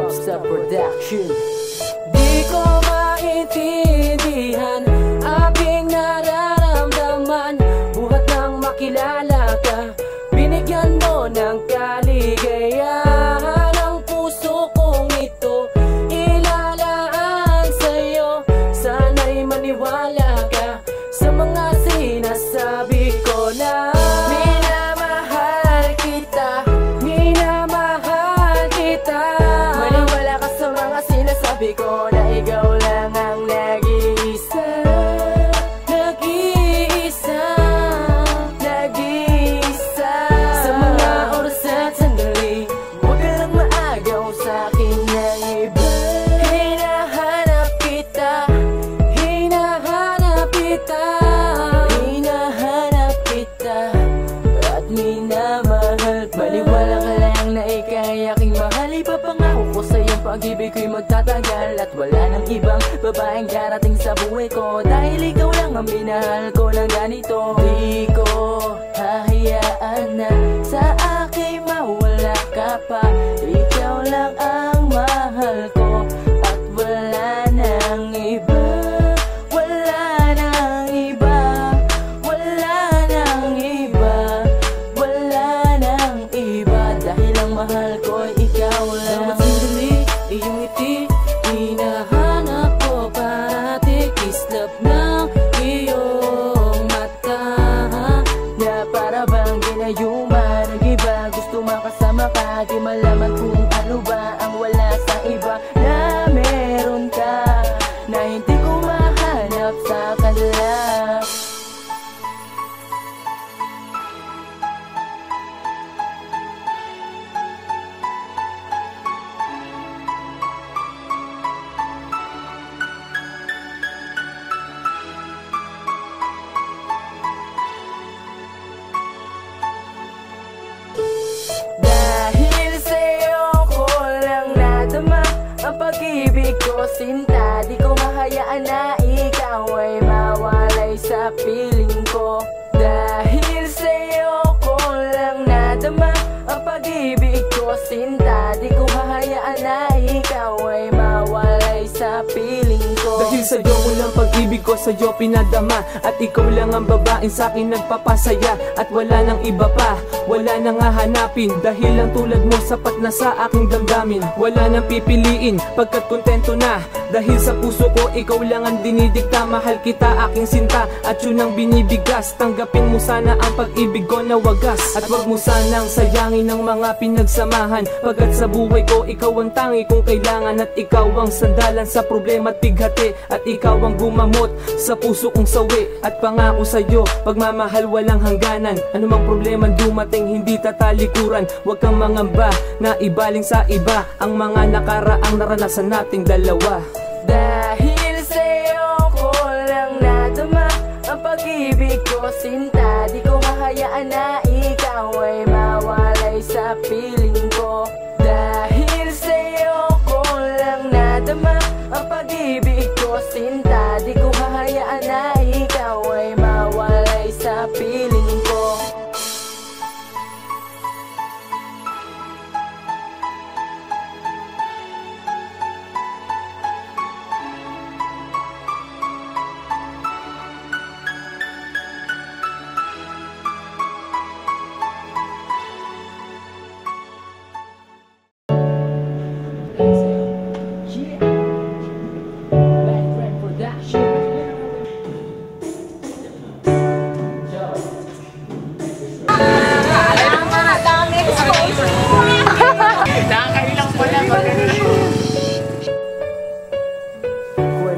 Mobster Production. Di ko maintindihan aking nararamdaman, buhat nang makilala ka, binigyan mo ng kaligayahan ang puso kong ito, ilalaan sa'yo. Sana'y maniwala ka sa mga sinasabi ko na minamahal kita, minamahal kita. Maniwala ka sa mga sinasabi ko na ikaw lang ang nag-iisa, nag-iisa, nag-iisa. Sa mga oras at sandali, huwag ka lang maagaw sa'kin ng iba. Hinahanap kita, hinahanap kita, hinahanap kita at minamahal. Maniwala ka lang na ika'y aking mahal. Ipapangako ko sa'yong pag-ibig ko'y magtatagal at wala nang ibang babaeng darating sa buhay ko, dahil ikaw lang ang minahal ko ng ganito. Di ko hahayaan na sa akin mawala ka pa. Ikaw lang ang mahal ko at wala nang iba, wala nang iba, wala nang iba, wala nang iba. Dahil ang mahal ko'y ikaw lang. Bawat sandali, iyong ngiti, hinahanap ko parati. Kislap ng iyong mata na para bang ginayuma ng iba. Gusto makasama ka, di malaman kung ano ba ang wala sa iba. Na meron ka na hindi ko mahanap sa kanila. Dahil sa'yo ko lang nadama ang pag-ibig ko, sinta. Di ko mahayaan na ikaw ay mawalay sa piling ko. Dahil sa'yo ko lang nadama ang pag-ibig ko, sinta. Di ko mahayaan na ikaw ay mawalay sa piling ko. Dahil sa'yo unang pag-ibig ko sa'yo pinadama, at ikaw lang ang babaeng sa'kin nagpapasaya. At wala nang iba pa, wala nang hahanapin, dahil lang tulad mo sapat na sa aking damdamin. Wala nang pipiliin pagkat kontento na, dahil sa puso ko ikaw lang ang dinidikta. Mahal kita aking sinta at yun ang binibigas. Tanggapin mo sana ang pag-ibig ko na wagas, at wag mo sanang sayangin ang mga pinagsamahan, pagkat sa buhay ko ikaw ang tangi kong kailangan. At ikaw ang sandalan sa problema at bighati, at ikaw ang gumamot sa puso kong sawi. At pangako sa'yo, pagmamahal walang hangganan. Anumang problema dumating hindi tatalikuran. Huwag kang mangamba na ibaling sa iba ang mga nakaraang naranasan nating dalawa. Dahil sa'yo ko lang nadama ang pag-ibig ko, sinta. Di ko mahayaan na ikaw ay mawalay sa piling ko. Dahil sa'yo ko lang nadama ang pag-ibig ko, sinta. Di ko mahayaan na ikaw ay mawalay sa piling ko.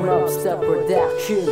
Mobster Production.